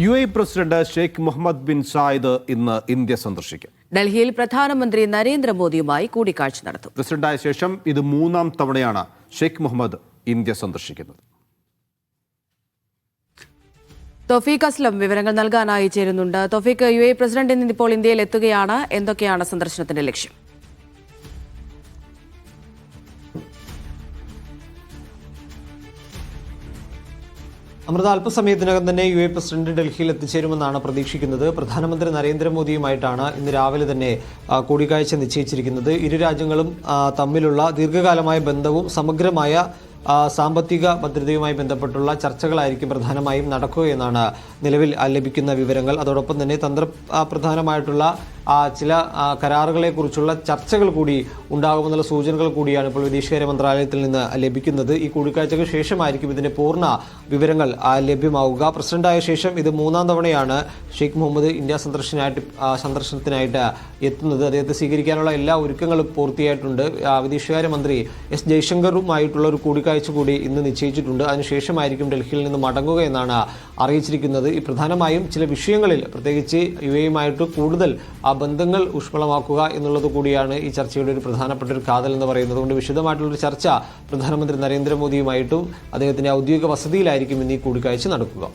UAE president Sheikh Mohammed bin Zayed ഇന്ന് India സന്ദർശിക്കും. ഡൽഹിയിൽ പ്രധാനമന്ത്രി നരേന്ദ്രമോദിയുമായി കൂടിക്കാഴ്ച നടത്തും. പ്രസിഡന്റായ ശേഷം ഇത് 3ാം തവണയാണ് ഷെയ്ഖ് മുഹമ്മദ് ഇന്ത്യ സന്ദർശിക്കുന്നത്. തൗഫീഖ് അസ്ലം വിവരങ്ങൾ നൽകാനായി ചേരുന്നുണ്ട്. തൗഫീഖ്, UAE പ്രസിഡന്റ് ഇന്നിപ്പോൾ ഇന്ത്യയിൽ എത്തുകയാണ്. എന്തൊക്കെയാണ് സന്ദർശനത്തിന്റെ ലക്ഷ്യം? അമൃത, അല്പസമയത്തിനകം തന്നെ UAE പ്രസിഡന്റ് ഡൽഹിയിൽ എത്തിച്ചേരുമെന്നാണ് പ്രതീക്ഷിക്കുന്നത്. പ്രധാനമന്ത്രി നരേന്ദ്രമോദിയുമായിട്ടാണ് ഇന്ന് രാവിലെ തന്നെ കൂടിക്കാഴ്ച നിശ്ചയിച്ചിരിക്കുന്നത്. ഇരു രാജ്യങ്ങളും തമ്മിലുള്ള ദീർഘകാലമായ ബന്ധവും സമഗ്രമായ സാമ്പത്തിക ഭദ്രതയുമായി ബന്ധപ്പെട്ടുള്ള ചർച്ചകളായിരിക്കും പ്രധാനമായും നടക്കുകയെന്നാണ് നിലവിൽ ലഭിക്കുന്ന വിവരങ്ങൾ. അതോടൊപ്പം തന്നെ തന്ത്രപ്രധാനമായിട്ടുള്ള ചില കരാറുകളെക്കുറിച്ചുള്ള ചർച്ചകൾ കൂടി ഉണ്ടാകുമെന്നുള്ള സൂചനകൾ കൂടിയാണ് ഇപ്പോൾ വിദേശകാര്യ മന്ത്രാലയത്തിൽ നിന്ന് ലഭിക്കുന്നത്. ഈ കൂടിക്കാഴ്ചയ്ക്ക് ശേഷമായിരിക്കും ഇതിന്റെ പൂർണ്ണ വിവരങ്ങൾ ലഭ്യമാവുക. പ്രസിഡന്റായ ശേഷം ഇത് 3ാം തവണയാണ് ഷെയ്ഖ് മുഹമ്മദ് ഇന്ത്യ സന്ദർശനത്തിനായിട്ട് എത്തുന്നത്. അദ്ദേഹത്തെ സ്വീകരിക്കാനുള്ള എല്ലാ ഒരുക്കങ്ങളും പൂർത്തിയായിട്ടുണ്ട്. വിദേശകാര്യ മന്ത്രി S. ജയശങ്കറുമായിട്ടുള്ള ഒരു കൂടിക്കാഴ്ച കൂടി ഇന്ന് നിശ്ചയിച്ചിട്ടുണ്ട്. അതിനുശേഷമായിരിക്കും ഡൽഹിയിൽ നിന്ന് മടങ്ങുക എന്നാണ് അറിയിച്ചിരിക്കുന്നത്. ഈ പ്രധാനമായും ചില വിഷയങ്ങളിൽ, പ്രത്യേകിച്ച് UAEയുമായിട്ട് കൂടുതൽ ബന്ധങ്ങൾ ഊഷ്മളമാക്കുക എന്നുള്ളത് കൂടിയാണ് ഈ ചർച്ചയുടെ ഒരു പ്രധാനപ്പെട്ട ഒരു കാതൽ എന്ന് പറയുന്നത്. അതുകൊണ്ട് വിശദമായിട്ടുള്ളൊരു ചർച്ച പ്രധാനമന്ത്രി നരേന്ദ്രമോദിയുമായിട്ടും അദ്ദേഹത്തിന്റെ ഔദ്യോഗിക വസതിയിലായിരിക്കും ഇന്ന് ഈ കൂടിക്കാഴ്ച നടക്കുക.